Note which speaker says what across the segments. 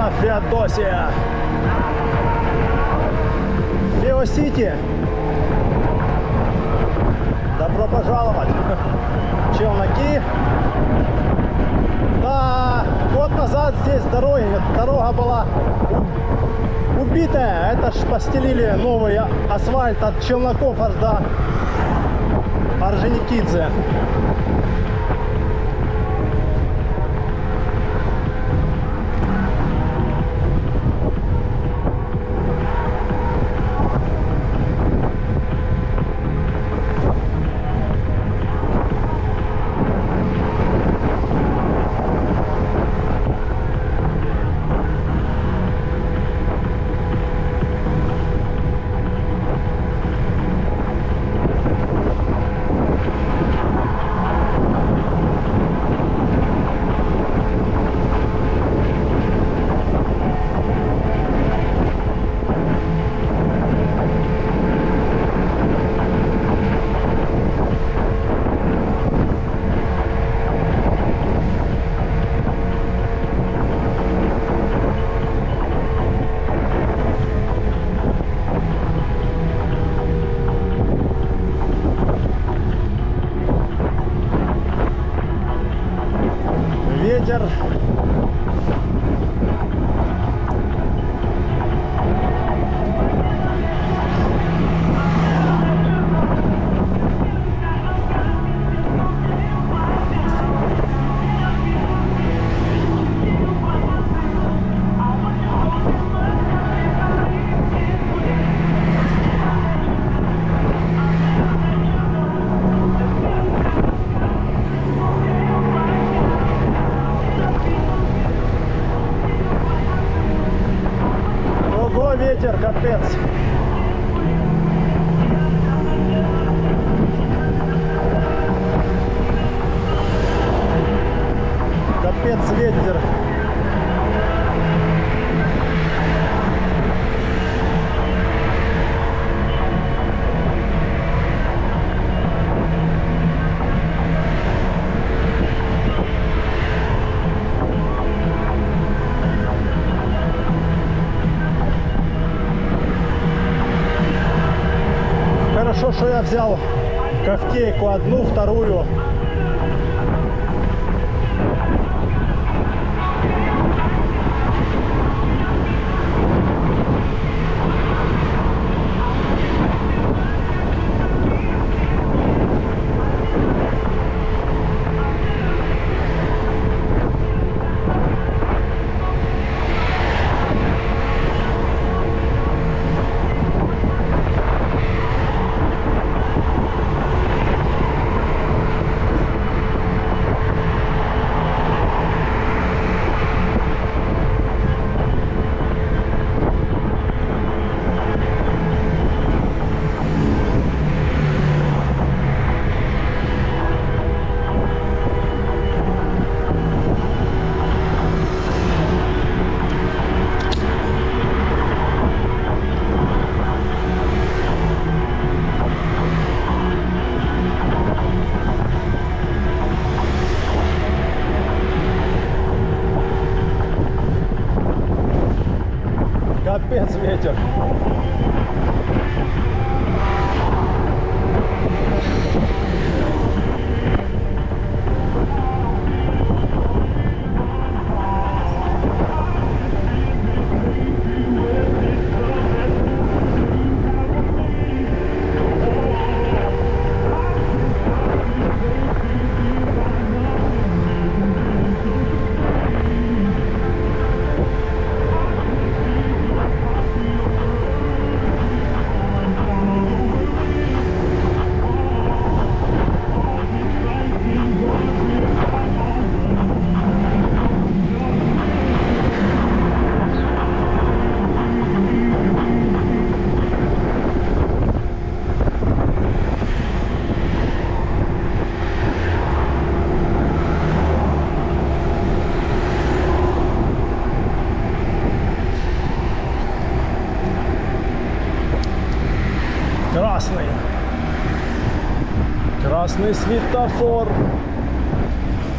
Speaker 1: Ивановна Феодосия. Феосити. Добро пожаловать. Челноки. Да, год назад здесь дорога была убитая. Это ж постелили новый асфальт от Челноков аж до Орджоникидзе. Ветер. Ветер, капец. Капец ветер. Хорошо, что я взял ковтейку одну, вторую. Капец ветер. Красный. Красный светофор.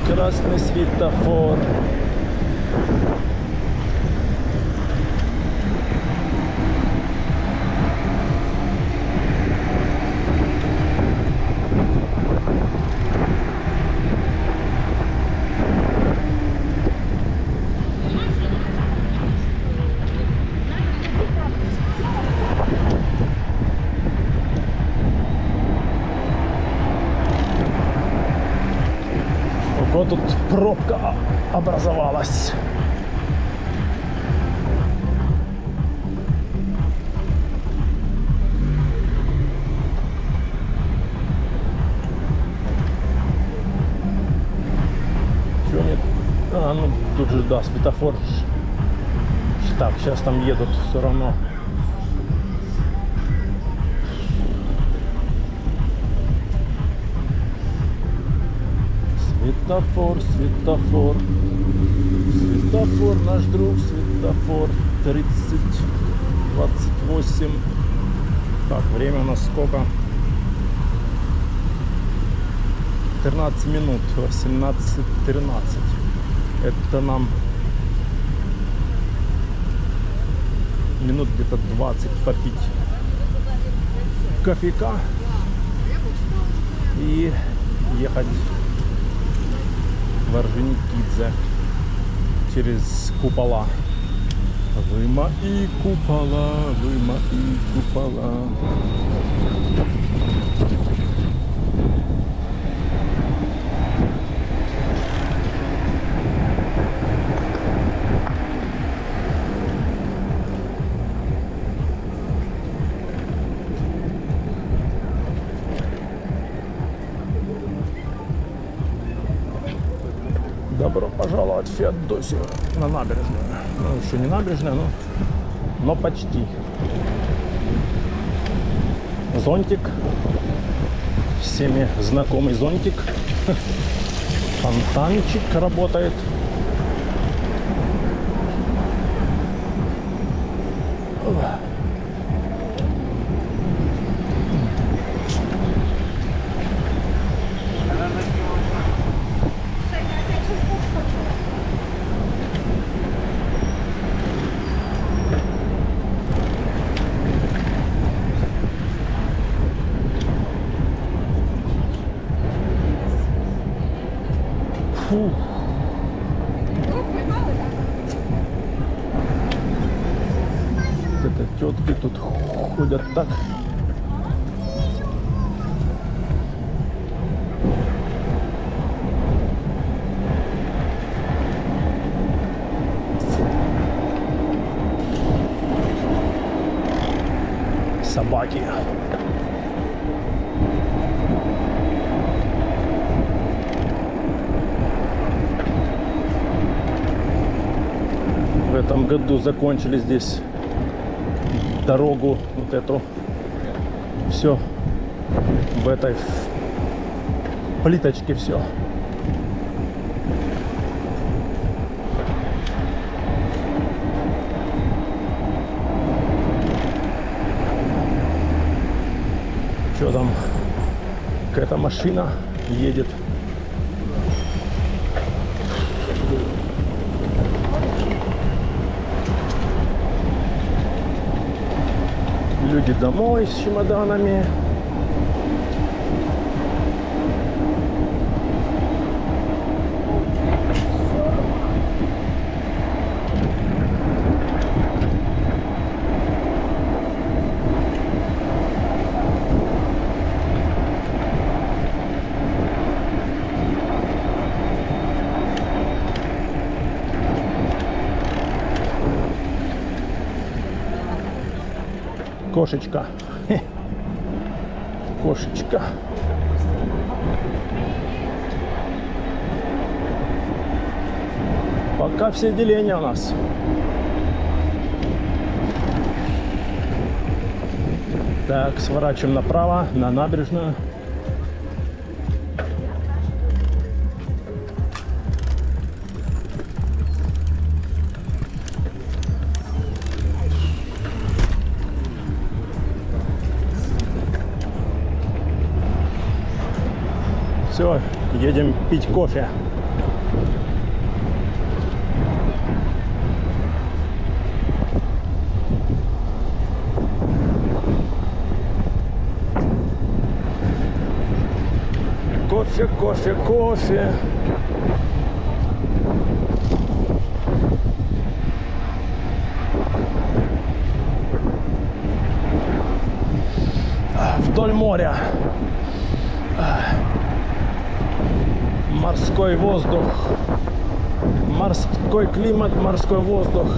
Speaker 1: Красный светофор. пробка образовалась. Чё нет? А, ну тут же, да, светофор. Так, сейчас там едут все равно. Светофор, светофор, светофор, наш друг, светофор. 30:28. Так, время у нас сколько? 13 минут, 18:13. Это нам минут где-то 20 попить кофейка и ехать в Орджоникидзе через купола. Вы мои купола, вы мои купола. Добро пожаловать в Феодосию на набережную. Ну, еще не набережная, но почти. Зонтик. Всеми знакомый зонтик. Фонтанчик работает. Фу. Это тетки тут ходят так. Собаки. В этом году закончили здесь дорогу вот эту. Все в этой плиточке все. Что там? Какая-то машина едет. Люди домой с чемоданами. Кошечка. Кошечка. Пока все деления у нас. Так, сворачиваем направо на набережную. Все, едем пить кофе. Кофе, кофе, кофе. Вдоль моря. Морской воздух. Морской климат, морской воздух.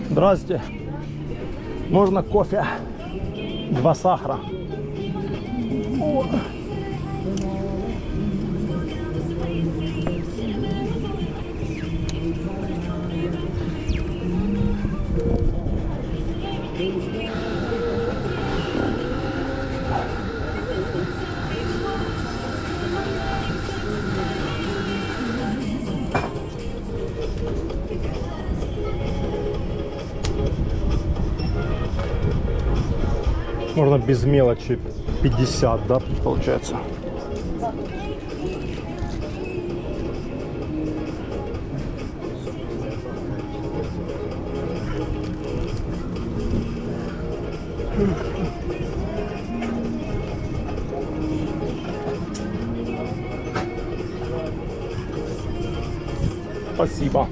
Speaker 1: Здравствуйте. Можно кофе? 2 сахара. О. Можно без мелочи 50, да, получается. Спасибо.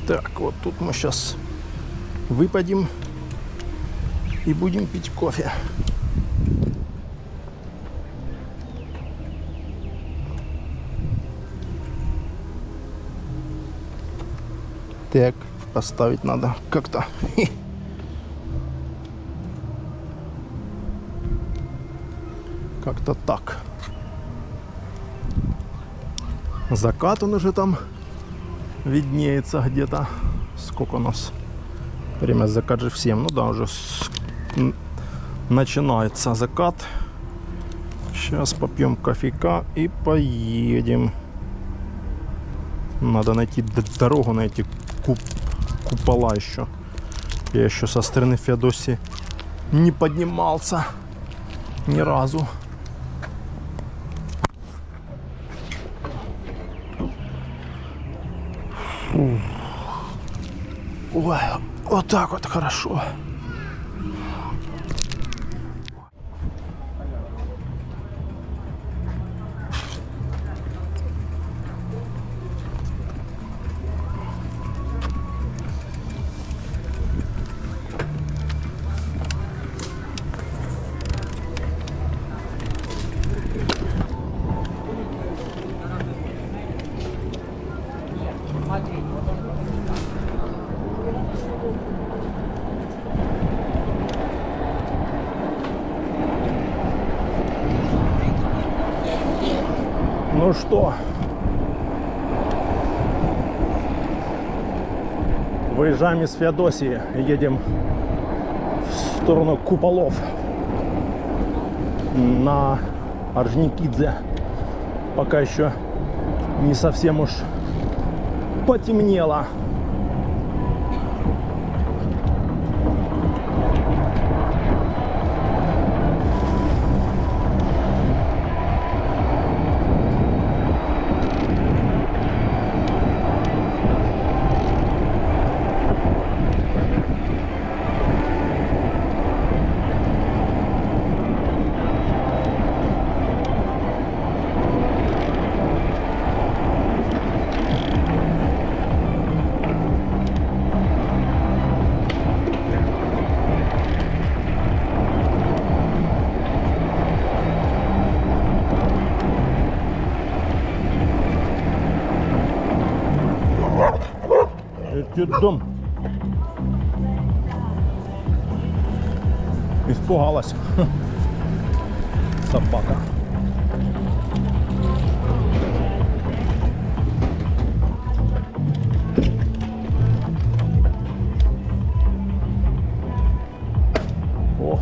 Speaker 1: Так, вот тут мы сейчас выпадем и будем пить кофе. Так, поставить надо как-то. Как-то так. Закат он уже там виднеется где-то. Сколько у нас? Время закат же в 7. Ну да, уже начинается закат. Сейчас попьем кофейка и поедем. Надо найти дорогу на эти купола еще. Я еще со стороны Феодосии не поднимался ни разу. Ой, вот так вот хорошо. Ну что, выезжаем из Феодосии и едем в сторону куполов на Орджоникидзе. Пока еще не совсем уж потемнело. Дом. Испугалась собака. Ох.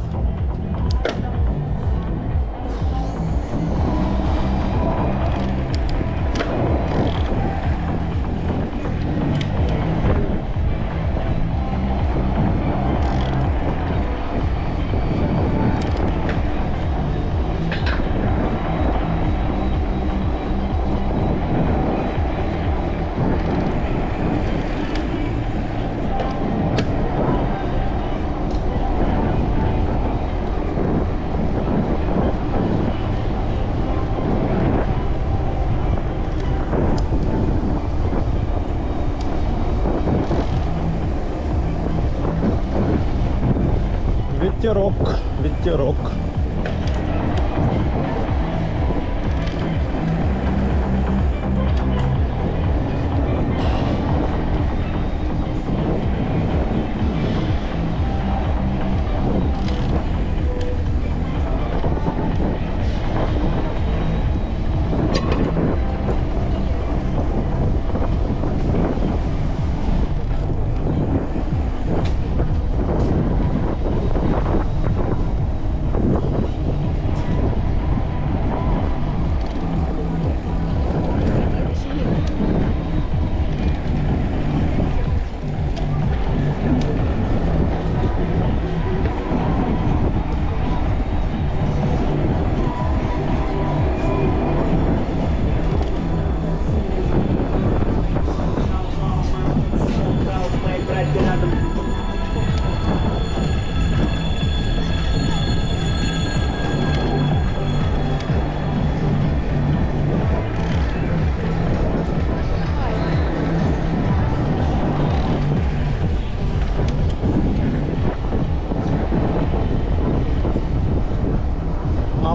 Speaker 1: Ветерок, ветерок.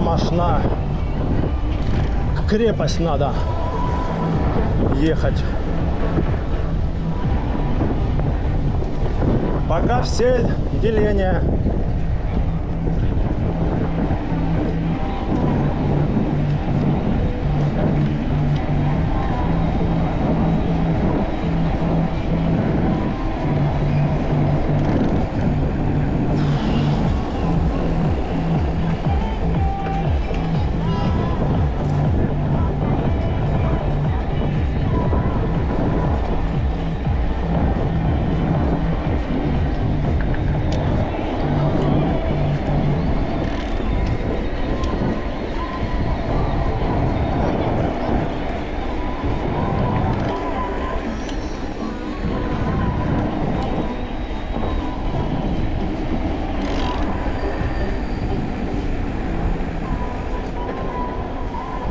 Speaker 1: Машина. В крепость надо ехать. Пока все деления.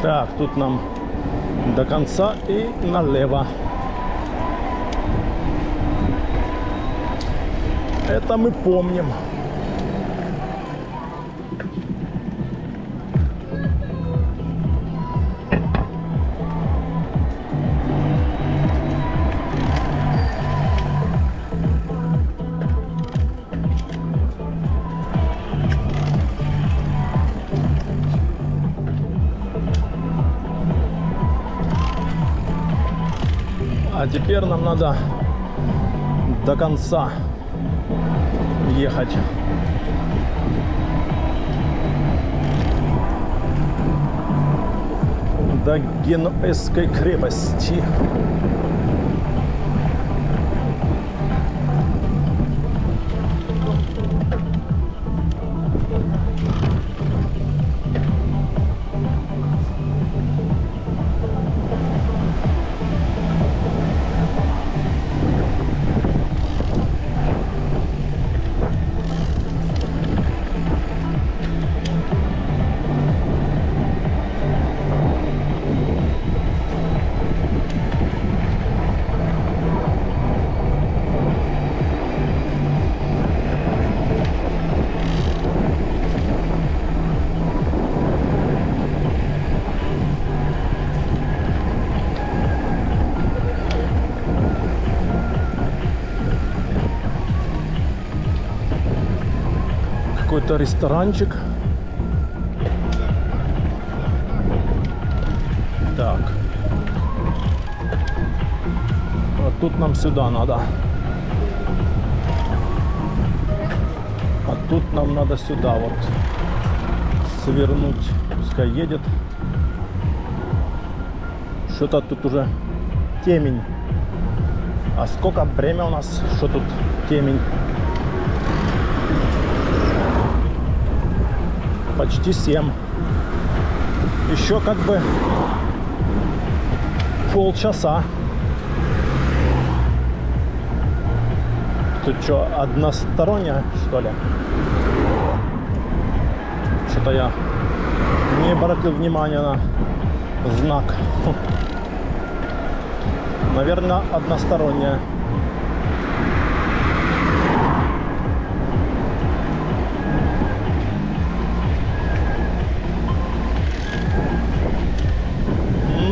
Speaker 1: Так, тут нам до конца и налево. Это мы помним. А теперь нам надо до конца ехать. До Генуэзской крепости. какой-то ресторанчик. Так. Вот тут нам сюда надо. А тут нам надо сюда вот свернуть. Пускай едет. Что-то тут уже темень. А сколько время у нас? Что тут темень? Почти 7. Еще как бы полчаса. Тут что, односторонняя, что ли? Что-то я не обратил внимания на знак. Наверное, односторонняя.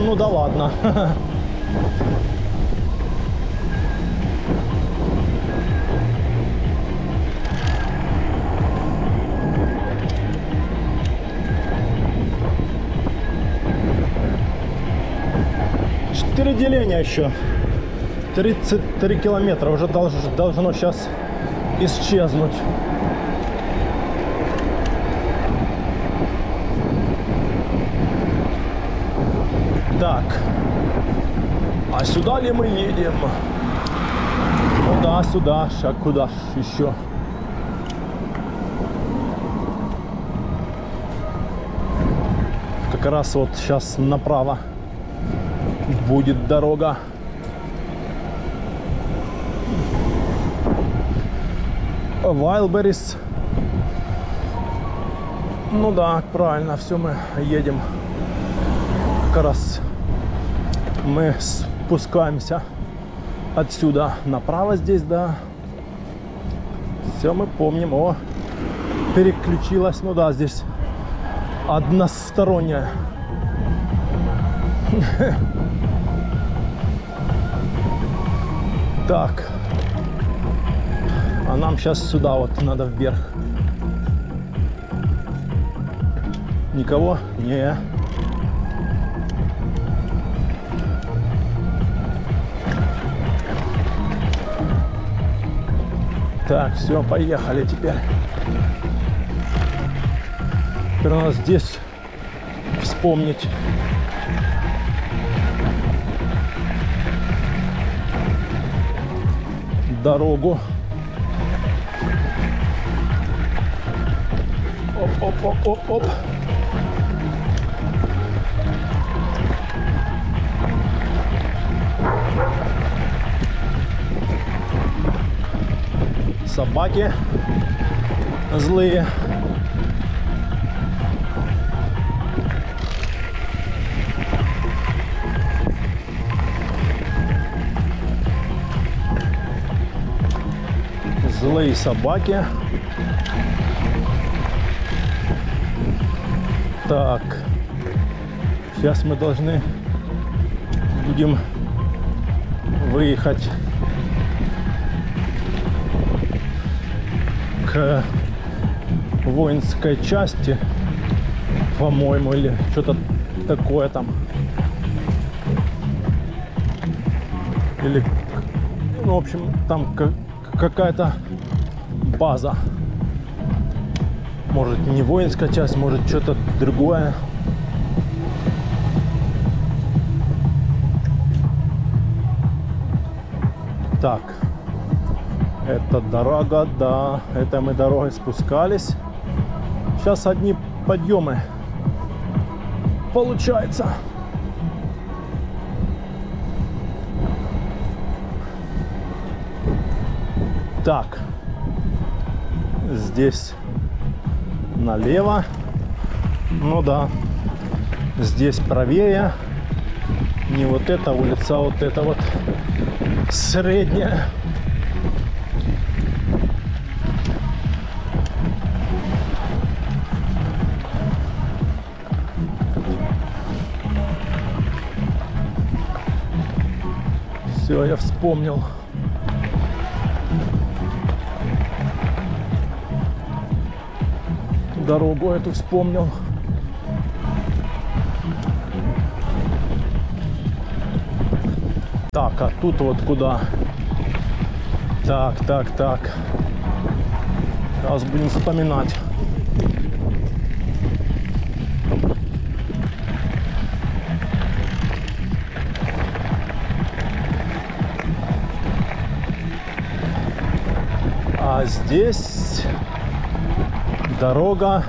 Speaker 1: Ну да ладно. Деления еще 33 километра уже должно сейчас исчезнуть. Так, а сюда ли мы едем? Ну да, сюда, а куда ж еще? Как раз вот сейчас направо будет дорога. Wildberries. Ну да, правильно, все, мы едем. Как раз мы спускаемся отсюда направо здесь, да. Все мы помним. О, переключилась. Ну да, здесь односторонняя. Так, а нам сейчас сюда вот надо вверх. Никого? Не. Так, все, поехали теперь. Теперь у нас здесь вспомнить. Дорогу. Оп-оп-оп-оп-оп. Собаки злые. Злые собаки. Так, сейчас мы должны будем выехать к воинской части, по-моему, или что-то такое там. Или, ну, в общем, там какая-то база. Может, не воинская часть, может, что-то другое. Так, это дорога, да, это мы дорогой спускались. Сейчас одни подъемы получается. Так, здесь налево. Ну да, здесь правее. Не вот эта улица, а вот эта вот средняя. Все, я вспомнил. дорогу эту вспомнил. Так, а тут вот куда? Так. Сейчас будем вспоминать. А здесь дорога,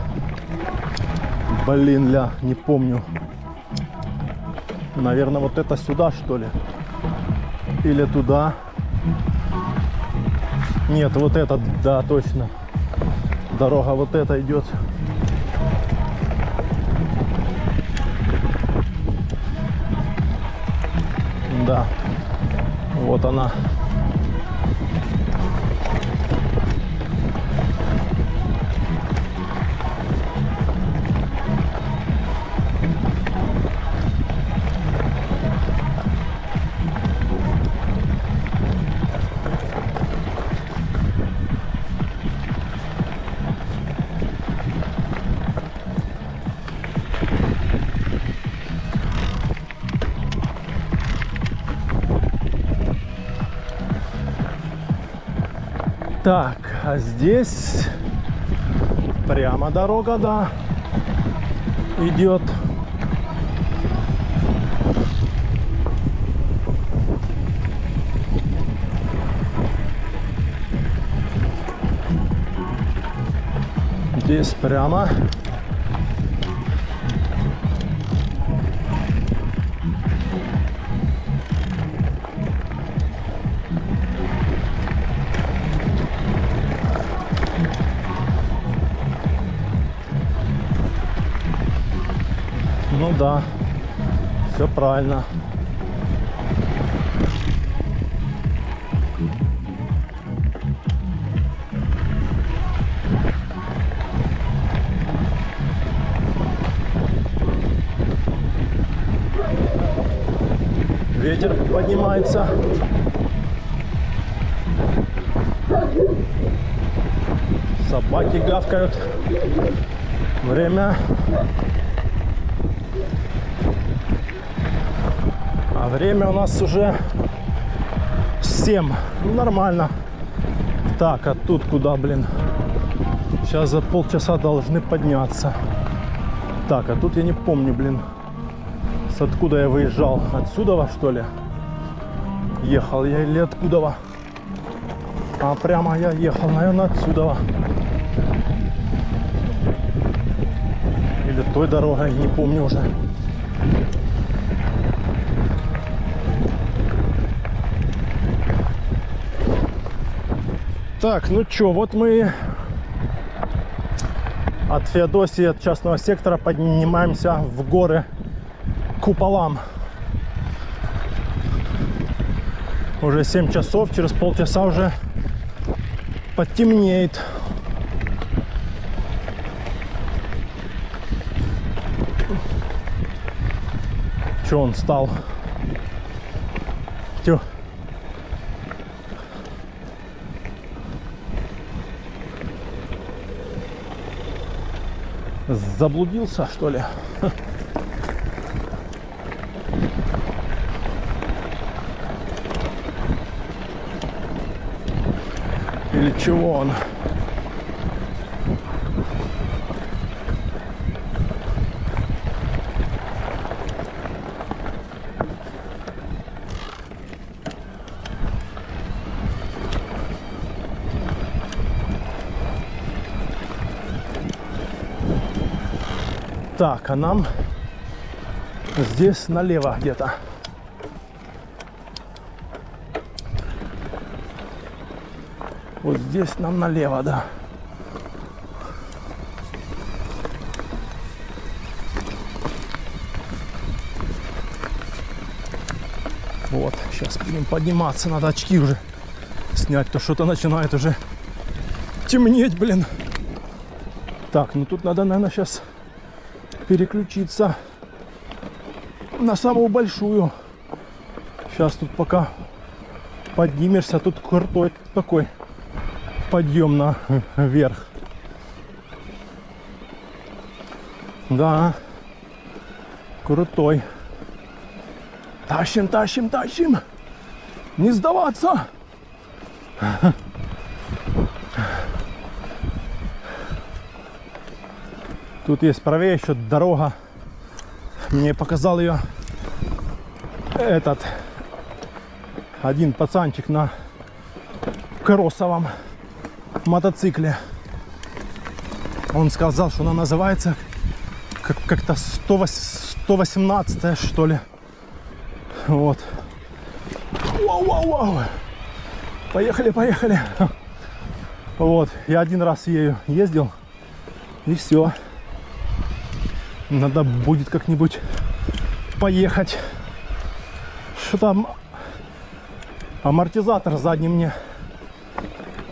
Speaker 1: блин, не помню. Наверное, вот это сюда, что ли? Или туда? Нет, вот это, да, точно. Дорога вот эта идет. Да, вот она. Так, а здесь прямо дорога, да, идет. Здесь прямо. Ну да, все правильно. Ветер поднимается. Собаки гавкают. Время. А время у нас уже 7. Ну, нормально. Так, а тут куда, блин? Сейчас за полчаса должны подняться. Так, а тут я не помню, блин. С откуда я выезжал? Отсюда, что ли? Ехал я или откуда? А прямо я ехал, наверное, отсюда. Или той дорогой, не помню уже. Так, ну чё, вот мы от Феодосии, от частного сектора, поднимаемся в горы к куполам. Уже 7 часов, через полчаса уже потемнеет. Чё он стал? Тё. Заблудился, что ли? Или чего он? Так, а нам здесь налево где-то. Вот здесь нам налево, да. Вот, сейчас будем подниматься. Надо очки уже снять, то что-то начинает уже темнеть, блин. Так, ну тут надо, наверное, сейчас переключиться на самую большую. Сейчас тут пока поднимешься, тут крутой такой подъем наверх. Да. Крутой. Тащим, тащим, тащим. Не сдаваться. Тут есть правее еще дорога. Мне показал ее один пацанчик на кроссовом мотоцикле. Он сказал, что она называется как-то 118, что ли. Вот. Вау-вау-вау. Поехали, поехали. Вот. Я один раз ею ездил. И все. Надо будет как-нибудь поехать. Что там? Амортизатор задний мне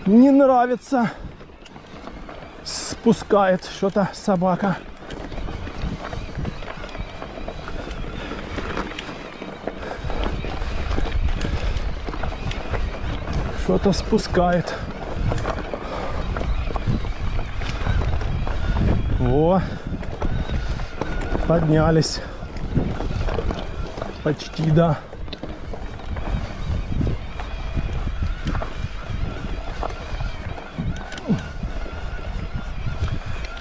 Speaker 1: не нравится. Спускает что-то собака. Что-то спускает. О, поднялись. Почти, да.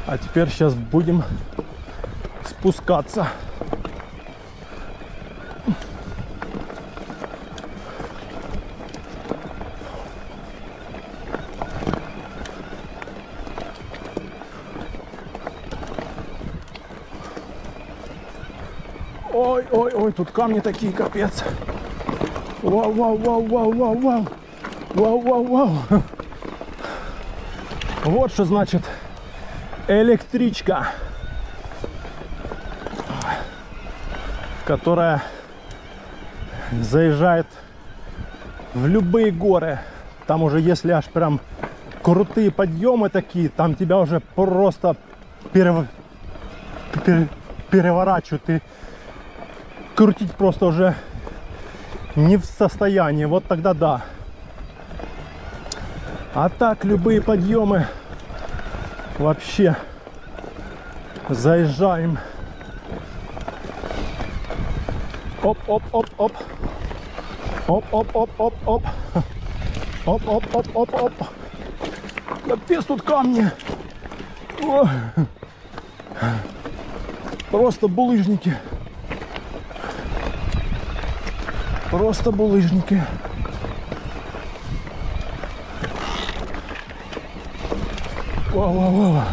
Speaker 1: А теперь сейчас будем спускаться. Ой, ой, ой, тут камни такие, капец. Вау, вау, вау, вау, вау, вау. Вау, вау, вау. Вот что значит электричка, которая заезжает в любые горы. Там уже, если аж прям крутые подъемы такие, там тебя уже просто переворачивают. И крутить просто уже не в состоянии. Вот тогда да. А так любые подъемы вообще заезжаем. Оп, оп, оп, оп. Оп, оп, оп, оп, оп. Оп, оп, оп, оп, оп. Капец, тут камни. О. Просто булыжники. Просто булыжники. Вау, вау, вау.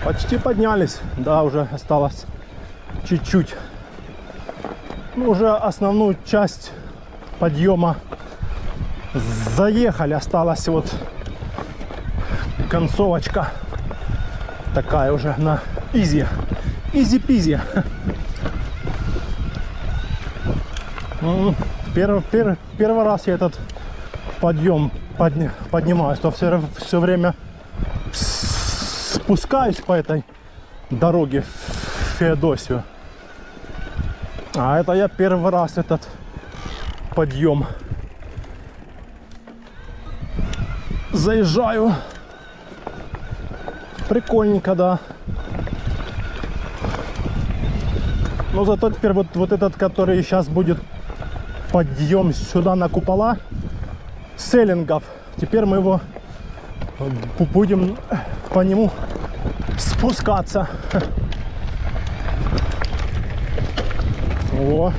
Speaker 1: Почти поднялись, да, уже осталось чуть-чуть. Ну, уже основную часть подъема заехали, осталась вот концовочка такая уже на изи, изи-пизи. Первый раз я этот подъем поднимаюсь, то все время спускаюсь по этой дороге в Феодосию. А это я первый раз этот подъем заезжаю. Прикольненько, да. Но зато теперь вот этот, который сейчас будет подъем сюда на купола селлингов, теперь мы его будем по нему спускаться. О.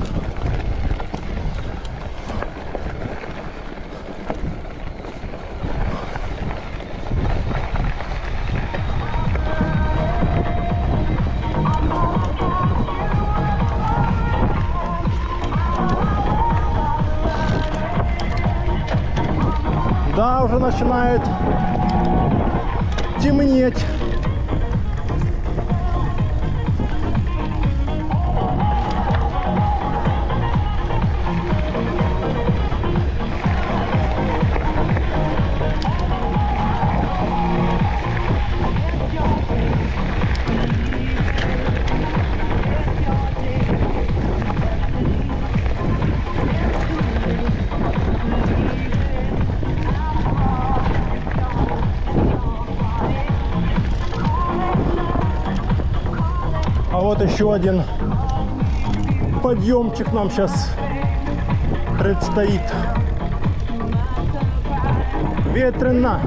Speaker 1: Да, уже начинает темнеть. Вот еще один подъемчик нам сейчас предстоит. Ветрено.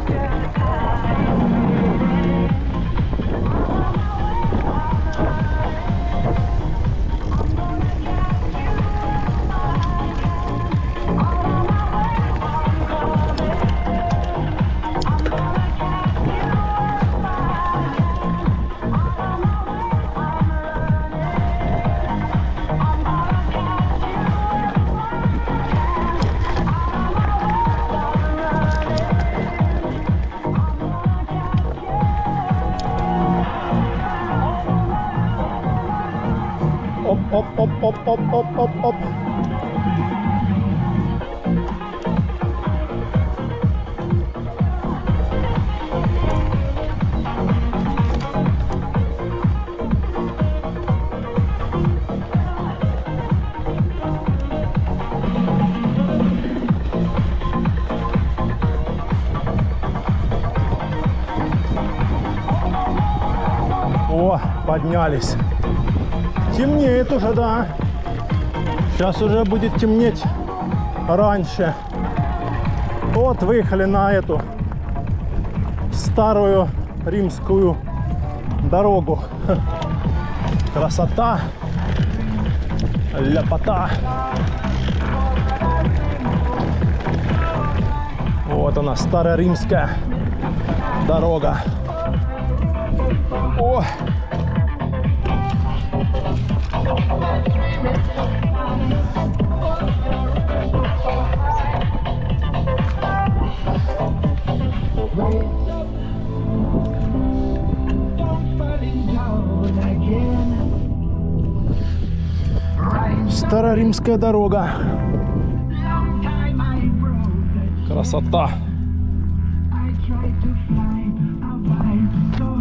Speaker 1: Оп-оп-оп-оп-оп-оп-оп-оп. О, поднялись. Темнеет уже, да. Сейчас уже будет темнеть раньше. Вот выехали на эту старую римскую дорогу. Красота, ляпота. Вот она, старая римская дорога. О! Староримская дорога. Красота.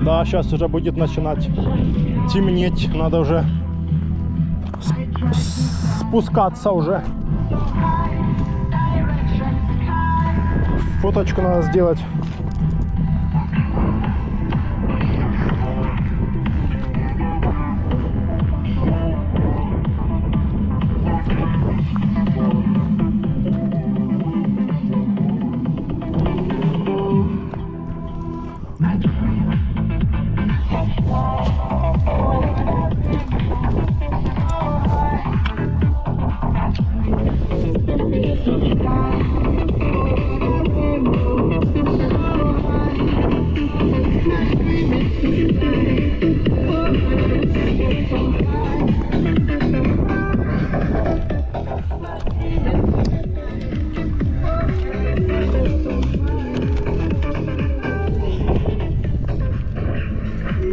Speaker 1: Да, сейчас уже будет начинать темнеть. Надо уже спускаться уже. Фоточку надо сделать.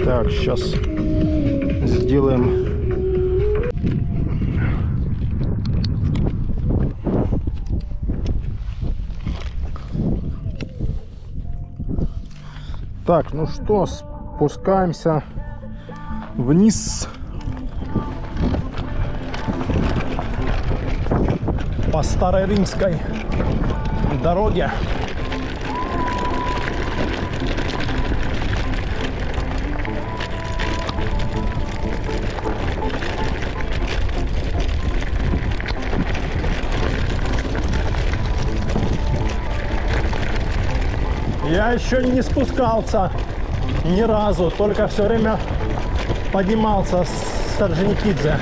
Speaker 1: Так, сейчас сделаем. Так, ну что, спускаемся вниз по старой римской дороге. Я еще не спускался ни разу, только все время поднимался с Орджоникидзе.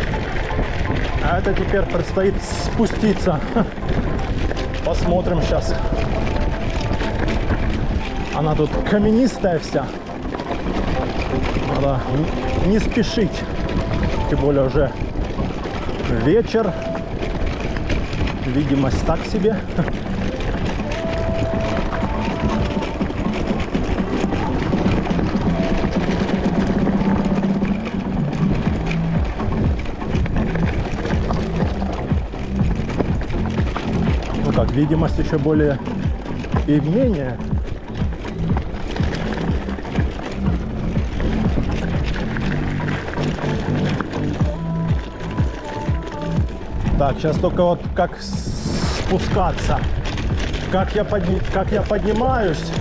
Speaker 1: А это теперь предстоит спуститься. Посмотрим сейчас. Она тут каменистая вся. Надо не спешить. Тем более уже вечер. Видимость так себе. Так, видимость еще более и менее. Так, сейчас только вот как спускаться. Как я поднимаюсь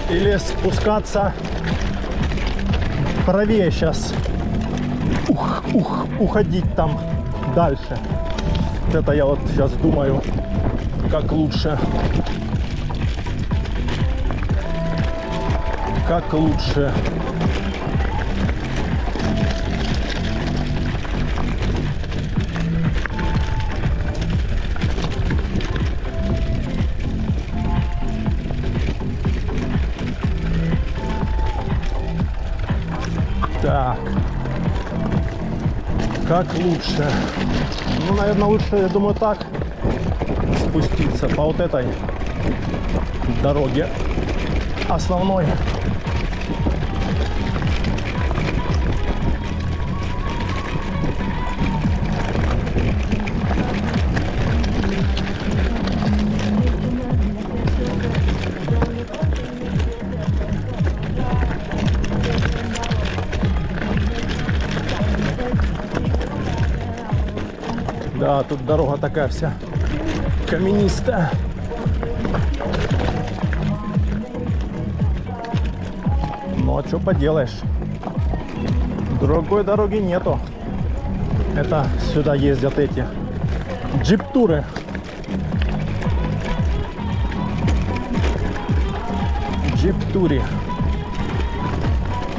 Speaker 1: или спускаться правее сейчас. уходить там дальше. Вот это я вот сейчас думаю, как лучше. Как лучше. Так. Как лучше? Ну, наверное, лучше, я думаю, так спуститься по вот этой дороге основной. Да, тут дорога такая вся каменистая. Ну, а что поделаешь? Другой дороги нету. Это сюда ездят эти джип-туры. Джип-туре.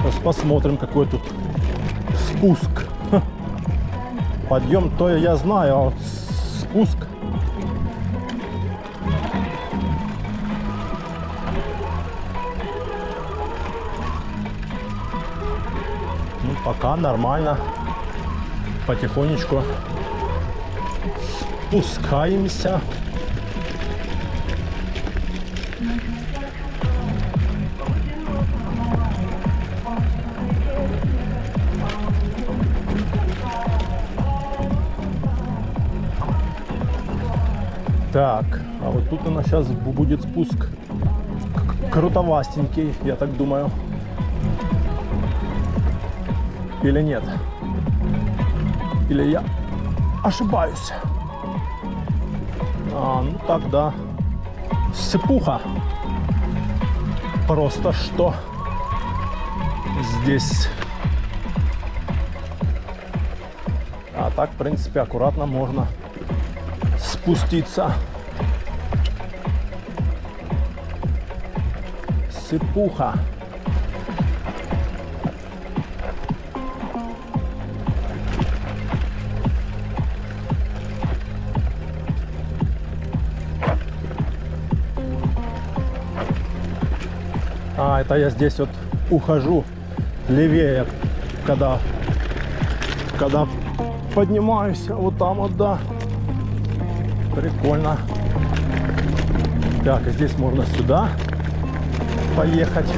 Speaker 1: Сейчас посмотрим, какой тут спуск. Подъем то я знаю, а вот спуск. Ну, пока нормально. Потихонечку спускаемся. Так, а вот тут у нас сейчас будет спуск крутовастенький, я так думаю. Или нет? Или я ошибаюсь? А, ну тогда сыпуха. Просто что здесь. А так, в принципе, аккуратно можно спуститься. Сыпуха. А, это я здесь вот ухожу левее, когда поднимаюсь вот там вот, да. Прикольно. Так, здесь можно сюда поехать.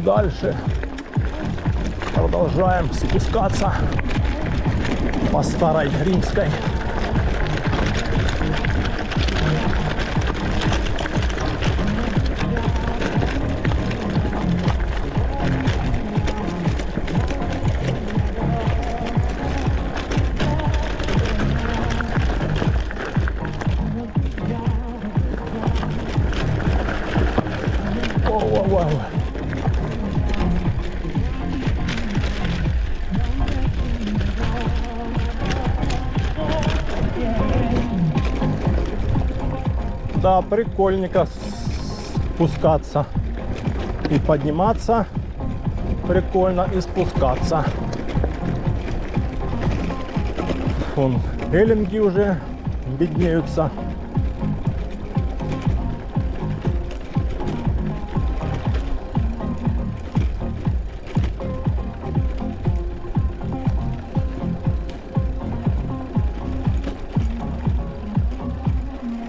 Speaker 1: Дальше продолжаем спускаться по старой римской. Воу-воу-воу. Да, прикольненько спускаться и подниматься. Прикольно и спускаться. Вон эллинги уже виднеются.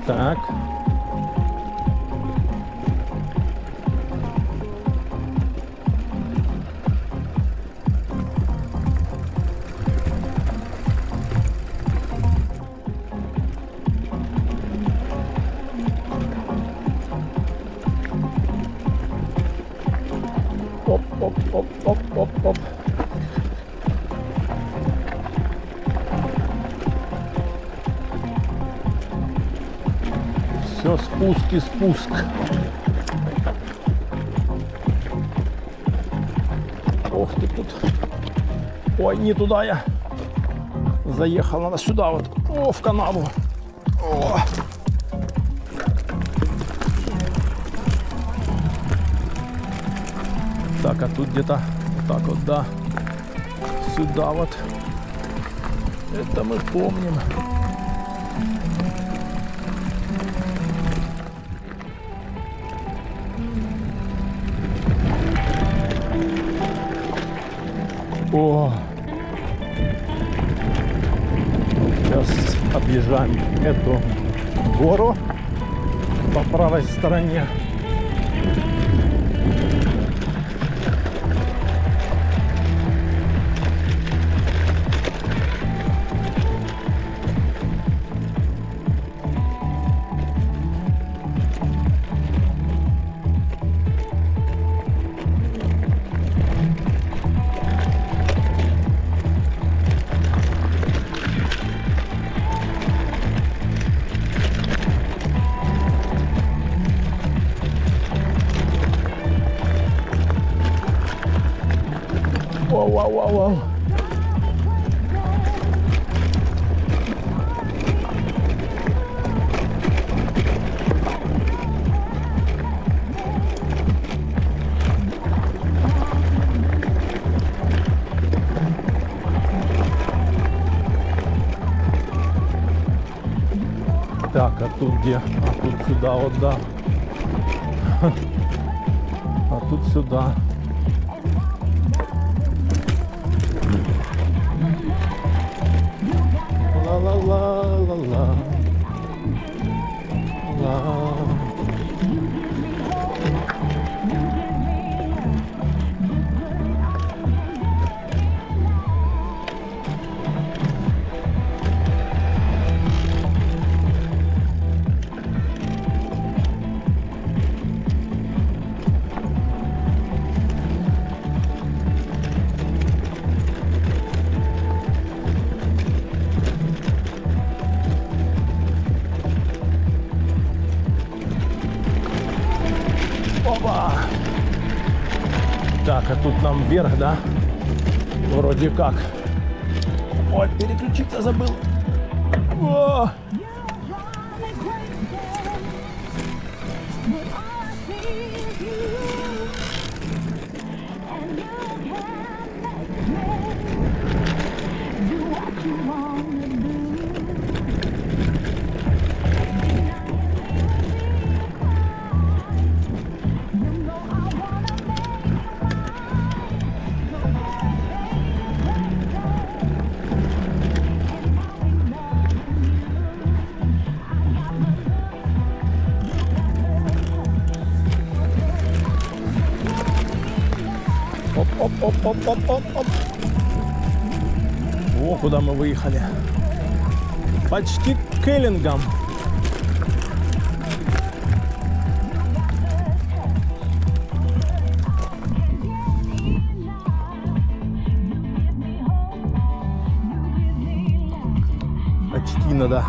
Speaker 1: Так. Все, спуск и спуск. Ох ты тут. Ой, не туда я заехал, надо сюда вот. О, в канаву. О. Так, а тут где-то вот так вот, да. Сюда вот. Это мы помним. О! Сейчас объезжаем эту гору по правой стороне. Вау-вау-вау-вау. Так, а тут где? А тут сюда вот, да. А тут сюда. Ла-ла-ла-ла-ла. Ла. Опа! Так, а тут нам вверх, да? Вроде как. Ой, переключиться забыл. О! Оп-оп-оп-оп-оп-оп. О, куда мы выехали. Почти к Эллингам. Очки надо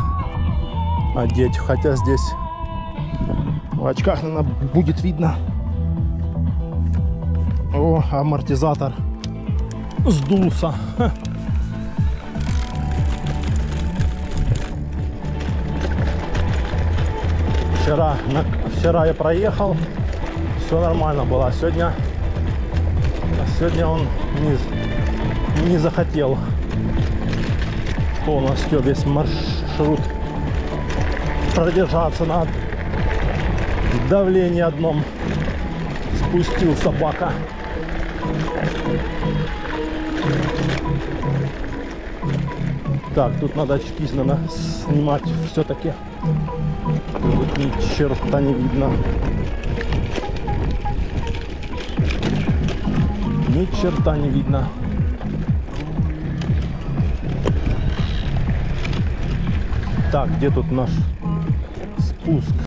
Speaker 1: одеть, хотя здесь в очках, наверное, будет видно. О, амортизатор сдулся. Ха. Вчера я проехал, все нормально было. Сегодня он не захотел полностью весь маршрут продержаться на давлении одном. Спустил собака. Так, тут надо очки, наверное, снимать все-таки. Тут ни черта не видно. Ни черта не видно. Так, где тут наш спуск?